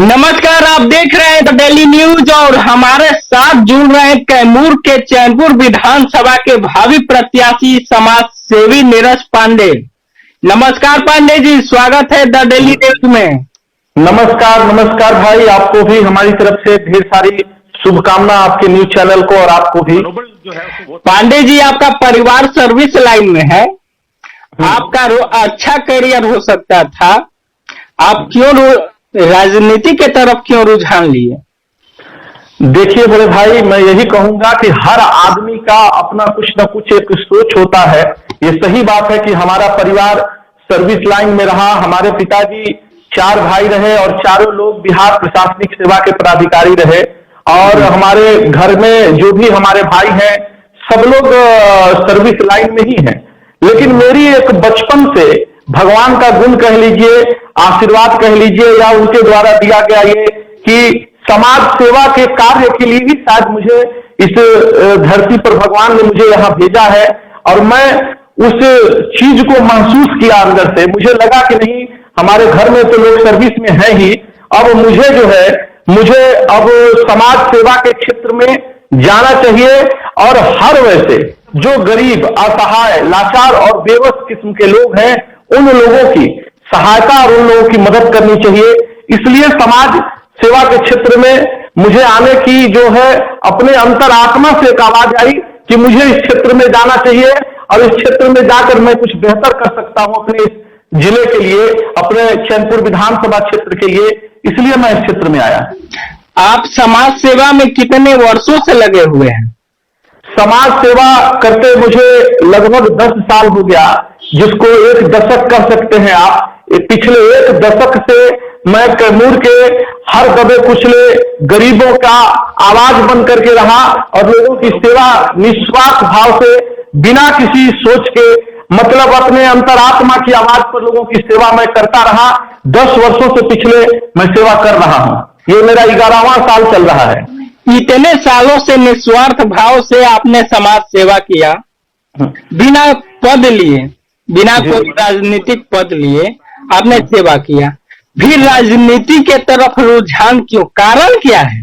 नमस्कार, आप देख रहे हैं द डेली न्यूज और हमारे साथ जुड़ रहे हैं कैमूर के चैनपुर विधानसभा के भावी प्रत्याशी समाज सेवी नीरज पांडे। नमस्कार पांडे जी, स्वागत है द डेली न्यूज में। नमस्कार नमस्कार भाई, आपको भी हमारी तरफ से ढेर सारी शुभकामना, आपके न्यूज चैनल को और आपको भी। पांडे जी, आपका परिवार सर्विस लाइन में है, आपका अच्छा करियर हो सकता था, आप क्यों राजनीति के तरफ क्यों रुझान लिए? देखिए बड़े भाई, मैं यही कहूंगा कि हर आदमी का अपना कुछ न कुछ एक सोच होता है। ये सही बात है कि हमारा परिवार सर्विस लाइन में रहा। हमारे पिताजी 4 भाई रहे और चारों लोग बिहार प्रशासनिक सेवा के पदाधिकारी रहे और हमारे घर में जो भी हमारे भाई हैं सब लोग सर्विस लाइन में ही हैं। लेकिन मेरी एक बचपन से भगवान का गुण कह लीजिए, आशीर्वाद कह लीजिए या उनके द्वारा दिया गया ये कि समाज सेवा के कार्य के लिए ही शायद मुझे इस धरती पर भगवान ने मुझे यहाँ भेजा है। और मैं उस चीज को महसूस किया अंदर से। मुझे लगा कि नहीं, हमारे घर में तो लोग सर्विस में है ही, अब मुझे अब समाज सेवा के क्षेत्र में जाना चाहिए और हर वैसे जो गरीब, असहाय, लाचार और बेबस किस्म के लोग हैं उन लोगों की सहायता और उन लोगों की मदद करनी चाहिए। इसलिए समाज सेवा के क्षेत्र में मुझे आने की जो है अपने अंतरात्मा से एक आवाज आई कि मुझे इस क्षेत्र में जाना चाहिए और इस क्षेत्र में जाकर मैं कुछ बेहतर कर सकता हूं अपने इस जिले के लिए, अपने चैनपुर विधानसभा क्षेत्र के लिए। इसलिए मैं इस क्षेत्र में आया। आप समाज सेवा में कितने वर्षों से लगे हुए हैं? समाज सेवा करते मुझे लगभग 10 साल हो गया, जिसको एक दशक कह सकते हैं आप। पिछले एक दशक से मैं कैमूर के हर दबे कुचले गरीबों का आवाज बन करके रहा और लोगों की सेवा निस्वार्थ भाव से, बिना किसी सोच के, मतलब अपने अंतरात्मा की आवाज पर लोगों की सेवा मैं करता रहा। 10 वर्षों से पिछले मैं सेवा कर रहा हूं। ये मेरा 11वां साल चल रहा है। इतने सालों से निस्वार्थ भाव से आपने समाज सेवा किया, बिना पद लिए, बिना कोई राजनीतिक पद लिए आपने सेवा किया, फिर राजनीति के तरफ रुझान क्यों? कारण क्या है?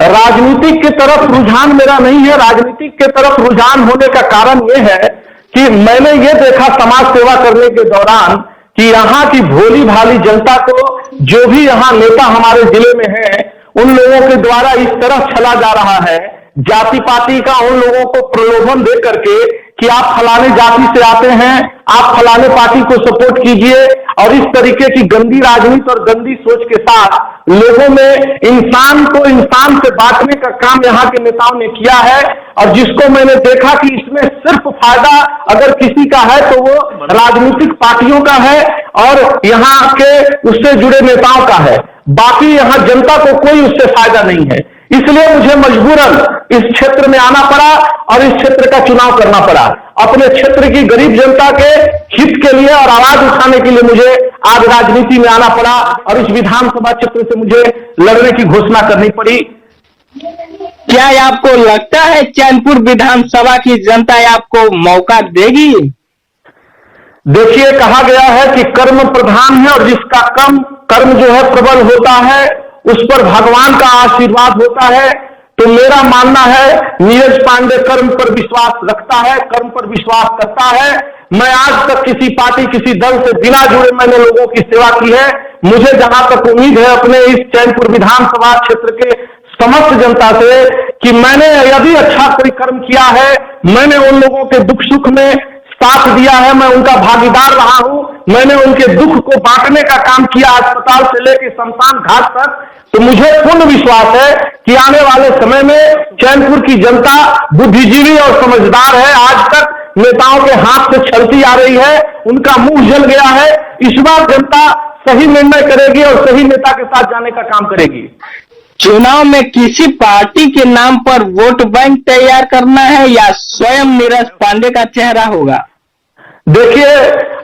राजनीतिक के तरफ रुझान मेरा नहीं है। राजनीतिक के तरफ रुझान होने का कारण यह है कि मैंने ये देखा समाज सेवा करने के दौरान कि यहाँ की भोली भाली जनता को, जो भी यहाँ नेता हमारे जिले में है, उन लोगों के द्वारा इस तरह चला जा रहा है, जाति पाति का उन लोगों को प्रलोभन दे करके कि आप फलाने जाति से आते हैं, आप फलाने पार्टी को सपोर्ट कीजिए, और इस तरीके की गंदी राजनीति और गंदी सोच के साथ लोगों में इंसान को इंसान से बांटने का काम यहाँ के नेताओं ने किया है। और जिसको मैंने देखा कि इसमें सिर्फ फायदा अगर किसी का है तो वो राजनीतिक पार्टियों का है और यहाँ के उससे जुड़े नेताओं का है। बाकी यहाँ जनता को कोई उससे फायदा नहीं है। इसलिए मुझे मजबूरन इस क्षेत्र में आना पड़ा और इस क्षेत्र का चुनाव करना पड़ा। अपने क्षेत्र की गरीब जनता के हित के लिए और आवाज उठाने के लिए मुझे आज राजनीति में आना पड़ा और इस विधानसभा क्षेत्र से मुझे लड़ने की घोषणा करनी पड़ी। क्या आपको लगता है चैनपुर विधानसभा की जनता आपको मौका देगी? देखिए, कहा गया है कि कर्म प्रधान है और जिसका कर्म जो है प्रबल होता है, उस पर भगवान का आशीर्वाद होता है। तो मेरा मानना है नीरज पांडे कर्म पर विश्वास रखता है, कर्म पर विश्वास करता है। मैं आज तक किसी पार्टी, किसी दल से बिना जुड़े मैंने लोगों की सेवा की है। मुझे जहां तक उम्मीद है अपने इस चैनपुर विधानसभा क्षेत्र के समस्त जनता से कि मैंने यदि अच्छा कोई कर्म किया है, मैंने उन लोगों के दुख सुख में साथ दिया है, मैं उनका भागीदार रहा हूं, मैंने उनके दुख को बांटने का काम किया अस्पताल से लेकर शमशान घाट तक, तो मुझे पूर्ण विश्वास है कि आने वाले समय में चैनपुर की जनता बुद्धिजीवी और समझदार है। आज तक नेताओं के हाथ से छलती आ रही है, उनका मुंह जल गया है। इस बार जनता सही निर्णय करेगी और सही नेता के साथ जाने का काम करेगी। चुनाव में किसी पार्टी के नाम पर वोट बैंक तैयार करना है या स्वयं नीरज पांडे का चेहरा होगा? देखिए,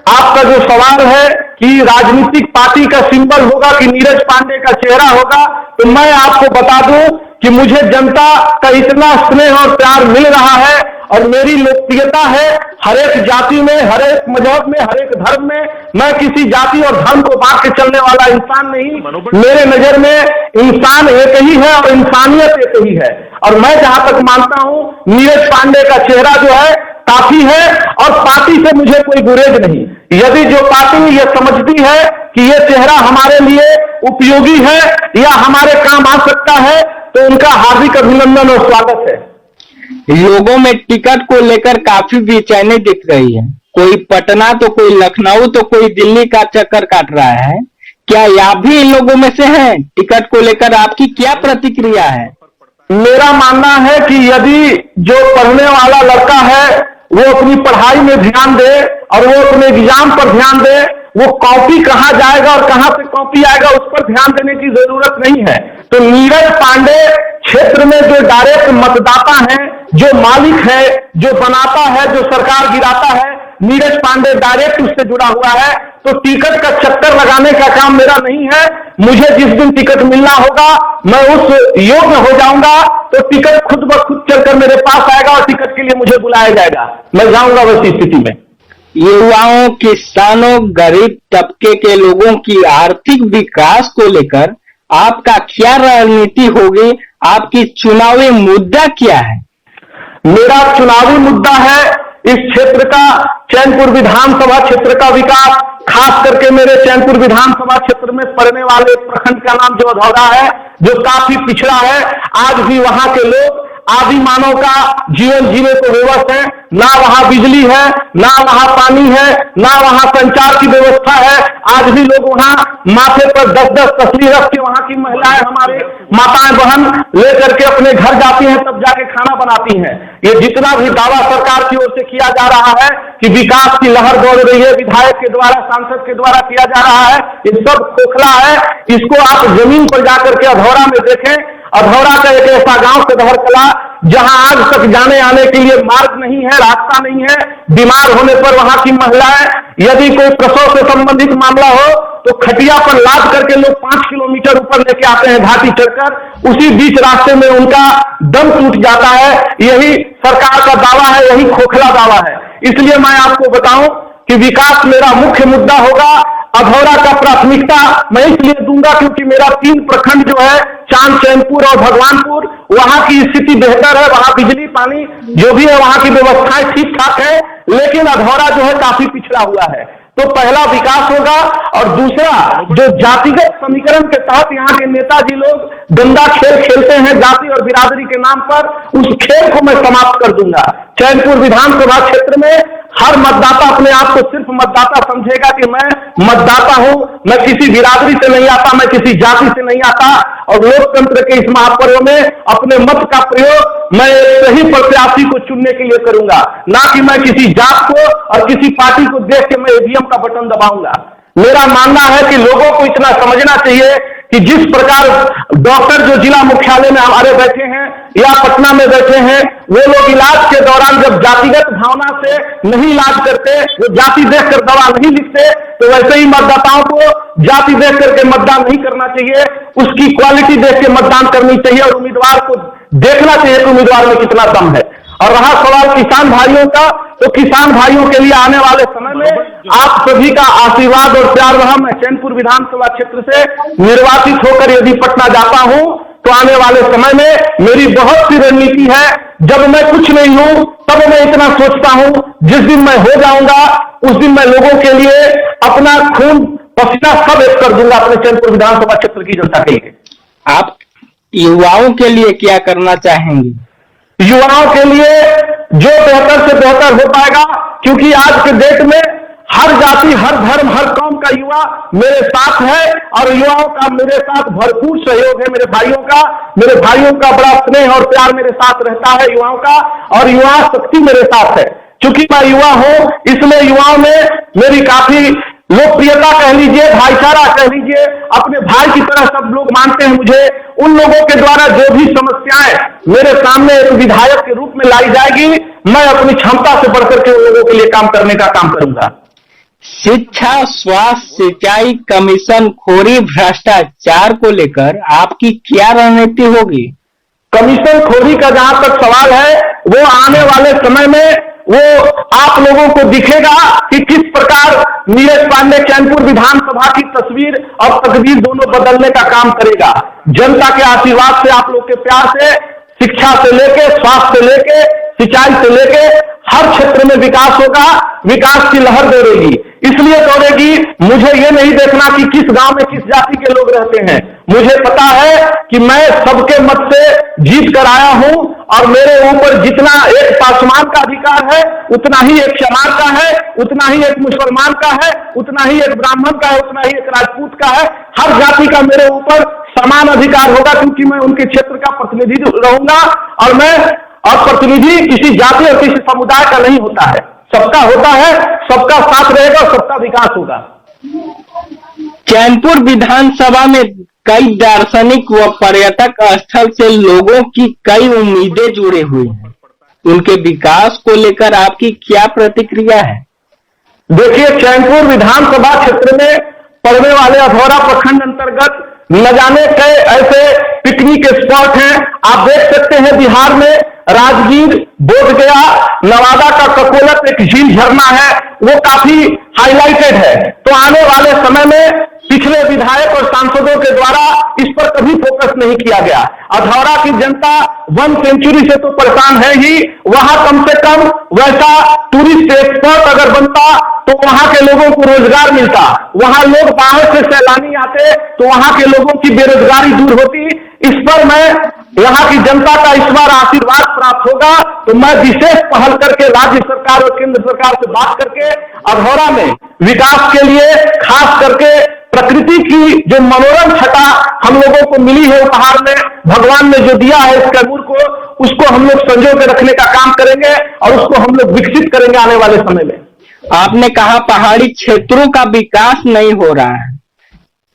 आपका जो सवाल है कि राजनीतिक पार्टी का सिंबल होगा कि नीरज पांडे का चेहरा होगा, तो मैं आपको बता दूं कि मुझे जनता का इतना स्नेह और प्यार मिल रहा है और मेरी लोकप्रियता है हर एक जाति में, हर एक मजहब में, हर एक धर्म में। मैं किसी जाति और धर्म को बांट के चलने वाला इंसान नहीं। मेरे नजर में इंसान एक ही है और इंसानियत एक ही है। और मैं जहां तक मानता हूं, नीरज पांडे का चेहरा जो है काफी है और पार्टी से मुझे कोई गुरेज नहीं। यदि जो पार्टी ये समझती है कि ये चेहरा हमारे लिए उपयोगी है या हमारे काम आ सकता है, तो उनका हार्दिक अभिनंदन और स्वागत है। लोगों में टिकट को लेकर काफी बेचैनी दिख रही है। कोई पटना तो कोई लखनऊ तो कोई दिल्ली का चक्कर काट रहा है। क्या आप भी इन लोगों में से हैं? टिकट को लेकर आपकी क्या प्रतिक्रिया है? मेरा मानना है कि यदि जो पढ़ने वाला लड़का है वो अपनी पढ़ाई में ध्यान दे और वो अपने एग्जाम पर ध्यान दे, वो कॉपी कहाँ जाएगा और कहाँ से कॉपी आएगा उस पर ध्यान देने की जरूरत नहीं है। तो नीरज पांडे क्षेत्र में जो डायरेक्ट मतदाता हैं, जो मालिक है, जो बनाता है, जो सरकार गिराता है, नीरज पांडे डायरेक्ट उससे जुड़ा हुआ है। तो टिकट का चक्कर लगाने का काम मेरा नहीं है। मुझे जिस दिन टिकट मिलना होगा मैं उस योग्य हो जाऊंगा तो टिकट खुद ब खुद चलकर मेरे पास आएगा और टिकट के लिए मुझे बुलाया जाएगा, मैं जाऊंगा वैसी स्थिति में। युवाओं, किसानों, गरीब तबके के लोगों की आर्थिक विकास को लेकर आपका क्या रणनीति होगी? आपकी चुनावी मुद्दा क्या है? मेरा चुनावी मुद्दा है इस क्षेत्र का, चैनपुर विधानसभा क्षेत्र का विकास, खास करके मेरे चैनपुर विधानसभा क्षेत्र में पड़ने वाले प्रखंड का नाम जो अधौरा है, जो काफी पिछड़ा है। आज भी वहां के लोग आदि मानव का जीवन जीने को विवश है। ना वहां बिजली है, ना वहां पानी है, ना वहां संचार की व्यवस्था है। आज भी लोग वहां माथे पर 10-10 तसली रख के वहां की महिलाएं, हमारे माताएं बहन लेकर के अपने घर जाती हैं, तब जाके खाना बनाती हैं। ये जितना भी दावा सरकार की ओर से किया जा रहा है कि विकास की लहर दौड़ रही है, विधायक के द्वारा, सांसद के द्वारा किया जा रहा है, ये सब खोखला है। इसको आप जमीन पर जाकर के अधौरा में देखें। अधौरा का एक ऐसा गांव सदहर कला जहां आज तक जाने आने के लिए मार्ग नहीं है, रास्ता नहीं है। बीमार होने पर वहां की महिलाएं, यदि कोई प्रसव से संबंधित मामला हो तो खटिया पर लाद करके लोग 5 किलोमीटर ऊपर लेके आते हैं घाटी चढ़कर। उसी बीच रास्ते में उनका दम टूट जाता है। यही सरकार का दावा है, यही खोखला दावा है। इसलिए मैं आपको बताऊं कि विकास मेरा मुख्य मुद्दा होगा। अधौरा का प्राथमिकता मैं इसलिए दूंगा क्योंकि मेरा 3 प्रखंड जो है, चांद, चैनपुर और भगवानपुर, वहां की स्थिति बेहतर है। वहां बिजली पानी जो भी है, वहां की व्यवस्थाएं ठीक ठाक है, लेकिन अधौरा जो है काफी पिछड़ा हुआ है। तो पहला विकास होगा। और दूसरा, जो जातिगत समीकरण के तहत यहाँ के नेताजी लोग गंदा खेल खेलते हैं जाति और बिरादरी के नाम पर, उस खेल को मैं समाप्त कर दूंगा। चैनपुर विधानसभा क्षेत्र में हर मतदाता अपने आप को सिर्फ मतदाता समझेगा कि मैं मतदाता हूं, मैं किसी बिरादरी से नहीं आता, मैं किसी जाति से नहीं आता। और लोकतंत्र के इस महापर्व में अपने मत का प्रयोग मैं सही प्रत्याशी को चुनने के लिए करूंगा, ना कि मैं किसी जात को और किसी पार्टी को देख के मैं ईवीएम का बटन दबाऊंगा। मेरा मानना है कि लोगों को इतना समझना चाहिए कि जिस प्रकार डॉक्टर जो जिला मुख्यालय में हमारे बैठे हैं या पटना में बैठे हैं, वो लोग इलाज के दौरान जब जातिगत भावना से नहीं इलाज करते, वो जाति देखकर दवा नहीं लिखते, तो वैसे ही मतदाताओं को जाति देख करके मतदान नहीं करना चाहिए, उसकी क्वालिटी देख के मतदान करनी चाहिए और उम्मीदवार को देखना चाहिए कि उम्मीदवार में कितना दम है। और रहा सवाल किसान भाइयों का, तो किसान भाइयों के लिए आने वाले समय में आप सभी का आशीर्वाद और प्यार रहा। मैं चैनपुर विधानसभा क्षेत्र से निर्वाचित होकर यदि पटना जाता हूं तो आने वाले समय में मेरी बहुत सी रणनीति है। जब मैं कुछ नहीं हूं तब मैं इतना सोचता हूं, जिस दिन मैं हो जाऊंगा उस दिन मैं लोगों के लिए अपना खून पसीना सब एक कर दूंगा अपने चैनपुर विधानसभा क्षेत्र की जनता के लिए। आप युवाओं के लिए क्या करना चाहेंगे? युवाओं के लिए जो बेहतर से बेहतर हो पाएगा, क्योंकि आज के डेट में हर जाति, हर धर्म, हर कौम का युवा मेरे साथ है और युवाओं का मेरे साथ भरपूर सहयोग है। मेरे भाइयों का बड़ा स्नेह और प्यार मेरे साथ रहता है युवाओं का, और युवा शक्ति मेरे साथ है। क्योंकि मैं युवा हूं इसलिए युवाओं में मेरी काफी लोकप्रियता कह लीजिए, भाईचारा कह लीजिए, अपने भाई की तरह सब लोग मानते हैं मुझे। उन लोगों के द्वारा जो भी समस्याएं मेरे सामने एक विधायक के रूप में लाई जाएगी, मैं अपनी क्षमता से बढ़कर के उन लोगों के लिए काम करने का काम करूंगा। शिक्षा, स्वास्थ्य, सिंचाई, कमीशन खोरी, भ्रष्टाचार को लेकर आपकी क्या रणनीति होगी? कमीशन खोरी का जहां तक सवाल है, वो आने वाले समय में वो आप लोगों को दिखेगा कि किस प्रकार नीरज पांडे चैनपुर विधानसभा की तस्वीर और तकदीर दोनों बदलने का काम करेगा। जनता के आशीर्वाद से, आप लोग के प्यार से, शिक्षा से लेके, स्वास्थ्य से लेके, सिंचाई से लेके हर क्षेत्र में विकास होगा, विकास की लहर दौड़ेगी। इसलिए दौड़ेगी, मुझे ये नहीं देखना कि किस गांव में किस जाति के लोग रहते हैं। मुझे पता है कि मैं सबके मत से जीत कर आया हूं और मेरे ऊपर जितना एक पासवान का अधिकार है, उतना ही एक चमार का है, उतना ही एक मुसलमान का है, उतना ही एक ब्राह्मण का है, उतना ही एक राजपूत का है। हर जाति का मेरे ऊपर समान अधिकार होगा, क्योंकि मैं उनके क्षेत्र का प्रतिनिधि रहूंगा। और प्रतिनिधि किसी जाति और किसी समुदाय का नहीं होता है, सबका होता है, सबका साथ रहेगा और सबका विकास होगा। चैनपुर विधानसभा में कई दार्शनिक व पर्यटक स्थल से लोगों की कई उम्मीदें जुड़ी हुई हैं। उनके विकास को लेकर आपकी क्या प्रतिक्रिया है? देखिए, चैनपुर विधानसभा क्षेत्र में पड़ने वाले अधौरा प्रखंड अंतर्गत न जाने कई ऐसे पिकनिक स्पॉट हैं। आप देख सकते हैं, बिहार में राजगीर, बोधगया, नवादा का ककोलत एक झील झरना है, वो काफी हाईलाइटेड है। तो आने वाले समय में पिछले विधायक और सांसदों के द्वारा इस पर कभी फोकस नहीं किया गया। अधौरा की जनता वन सेंचुरी से तो परेशान है ही, वहां कम से कम वैसा टूरिस्ट स्पॉट अगर बनता तो वहां के लोगों को रोजगार मिलता, वहां लोग बाहर से सैलानी आते तो वहां के लोगों की बेरोजगारी दूर होती। इस पर मैं यहाँ की जनता का इस बार आशीर्वाद प्राप्त होगा तो मैं विशेष पहल करके राज्य सरकार और केंद्र सरकार से बात करके अधौरा में विकास के लिए, खास करके प्रकृति की जो मनोरम छटा हम लोगों को मिली है उपहार में, भगवान ने जो दिया है इस कैमूर को, उसको हम लोग संजो के रखने का काम करेंगे और उसको हम लोग विकसित करेंगे आने वाले समय में। आपने कहा पहाड़ी क्षेत्रों का विकास नहीं हो रहा है,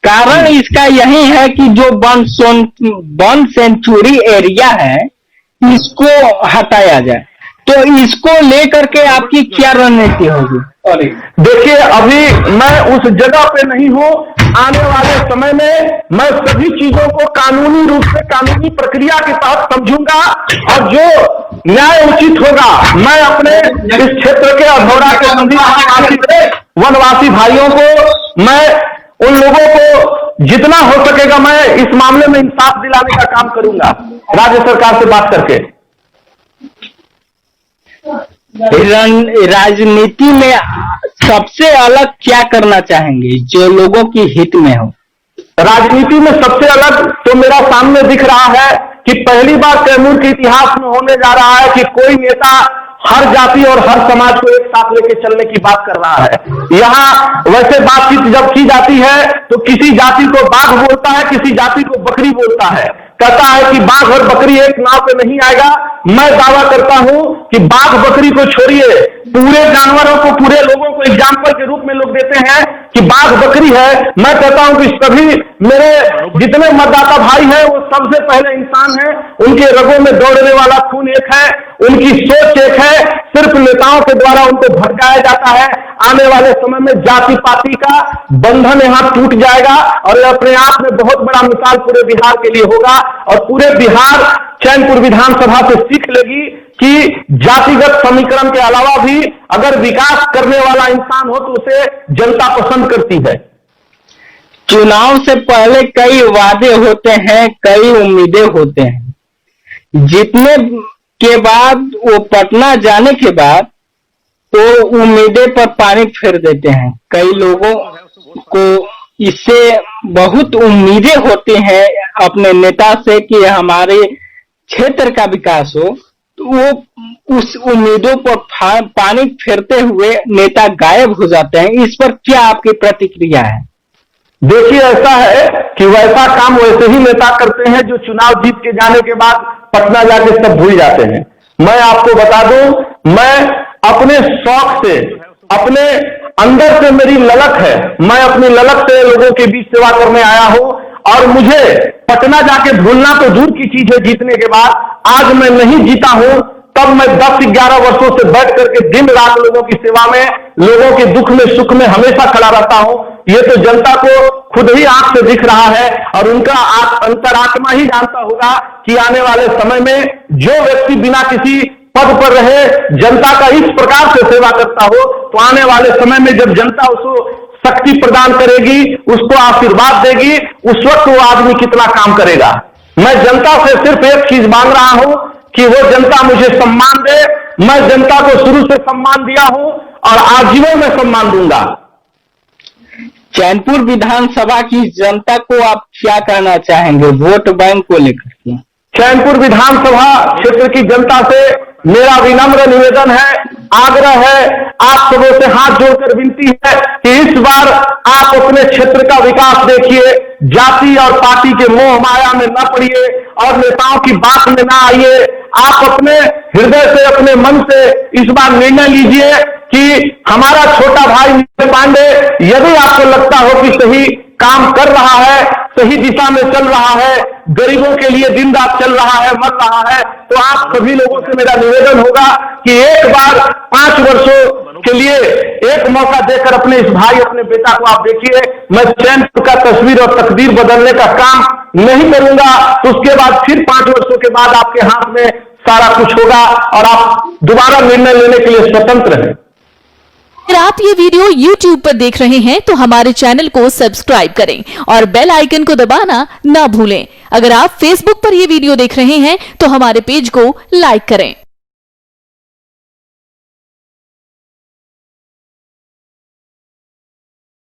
कारण इसका यही है कि जो वन सेंचुरी एरिया है इसको हटाया जाए। तो इसको लेकर के आपकी क्या रणनीति होगी? देखिए, अभी मैं उस जगह पे नहीं हूं। आने वाले समय में मैं सभी चीजों को कानूनी रूप से, कानूनी प्रक्रिया के तहत समझूंगा और जो न्याय उचित होगा मैं अपने इस क्षेत्र के अधौरा के वनवासी भाइयों को, मैं उन लोगों को जितना हो सकेगा मैं इस मामले में इंसाफ दिलाने का काम करूंगा राज्य सरकार से बात करके। राजनीति में सबसे अलग क्या करना चाहेंगे जो लोगों की हित में हो? राजनीति में सबसे अलग तो मेरा सामने दिख रहा है कि पहली बार कैमूर के इतिहास में होने जा रहा है कि कोई नेता हर जाति और हर समाज को एक साथ लेके चलने की बात कर रहा है। यहाँ वैसे बातचीत जब की जाती है तो किसी जाति को बाघ बोलता है, किसी जाति को बकरी बोलता है, कहता है कि बाघ और बकरी एक नाव पे नहीं आएगा। मैं दावा करता हूं कि बाघ बकरी को छोड़िए, पूरे जानवरों को, पूरे लोगों को एग्जाम्पल के रूप में लोग देते हैं कि बाघ बकरी है। मैं कहता हूं कि सभी मेरे जितने मतदाता भाई हैं वो सबसे पहले इंसान हैं, उनके रगों में दौड़ने वाला खून एक है, उनकी सोच एक है। सिर्फ नेताओं के द्वारा उनको भटकाया जाता है। आने वाले समय में जाति पाति का बंधन यहाँ टूट जाएगा और अपने आप में बहुत बड़ा मिसाल पूरे बिहार के लिए होगा और पूरे बिहार चैनपुर विधानसभा से सीख लेगी कि जातिगत समीकरण के अलावा भी अगर विकास करने वाला इंसान हो तो उसे जनता पसंद करती है। चुनाव से पहले कई वादे होते हैं, कई उम्मीदें होते हैं, जीतने के बाद वो पटना जाने के बाद तो उम्मीदें पर पानी फेर देते हैं। कई लोगों को इससे बहुत उम्मीदें होती हैं अपने नेता से कि हमारे क्षेत्र का विकास हो, तो वो उस उम्मीदों पर पानी फेरते हुए नेता गायब हो जाते हैं। इस पर क्या आपकी प्रतिक्रिया है? देखिए, ऐसा है कि वैसा काम वैसे ही नेता करते हैं जो चुनाव जीत के जाने के बाद पटना जाके सब भूल जाते हैं। मैं आपको बता दूं, मैं अपने शौक से, अपने अंदर से मेरी ललक है, मैं अपनी ललक से लोगों के बीच सेवा करने आया हूं और मुझे पटना जाके भूलना तो दूर की चीज है जीतने के बाद। आज मैं नहीं जीता हूं तब मैं 10-11 वर्षों से बैठ करके दिन रात लोगों की सेवा में, लोगों के दुख में सुख में हमेशा खड़ा रहता हूं। ये तो जनता को खुद ही आंख से दिख रहा है और उनका अंतरात्मा ही जानता होगा कि आने वाले समय में जो व्यक्ति बिना किसी पद पर रहे, जनता का इस प्रकार से सेवा करता हो, तो आने वाले समय में जब जनता उसको शक्ति प्रदान करेगी, उसको आशीर्वाद देगी, उस वक्त वो आदमी कितना काम करेगा। मैं जनता से सिर्फ एक चीज मांग रहा हूं कि वो जनता मुझे सम्मान दे। मैं जनता को शुरू से सम्मान दिया हूं और आजीवन में सम्मान दूंगा। चैनपुर विधानसभा की जनता को आप क्या कहना चाहेंगे वोट बैंक को लेकर के? चैनपुर विधानसभा क्षेत्र की जनता से मेरा विनम्र निवेदन है, आग्रह है, आप सबों से हाथ जोड़कर विनती है कि इस बार आप अपने क्षेत्र का विकास देखिए, जाति और पार्टी के मोह माया में न पड़िए और नेताओं की बात में ना आइए। आप अपने हृदय से, अपने मन से इस बार निर्णय लीजिए कि हमारा छोटा भाई नीरज पांडे यदि आपको लगता हो कि सही काम कर रहा है, सही दिशा में चल रहा है, गरीबों के लिए दिन रात चल रहा है, मर रहा है, तो आप सभी लोगों से मेरा निवेदन होगा कि एक बार 5 वर्षों के लिए एक मौका देकर अपने इस भाई, अपने बेटा को आप देखिए। मैं चैनपुर का तस्वीर और तकदीर बदलने का काम नहीं करूंगा, तो उसके बाद फिर 5 वर्षों के बाद आपके हाथ में सारा कुछ होगा और आप दोबारा निर्णय लेने के लिए स्वतंत्र हैं। अगर आप ये वीडियो YouTube पर देख रहे हैं तो हमारे चैनल को सब्सक्राइब करें और बेल आइकन को दबाना ना भूलें। अगर आप Facebook पर ये वीडियो देख रहे हैं तो हमारे पेज को लाइक करें।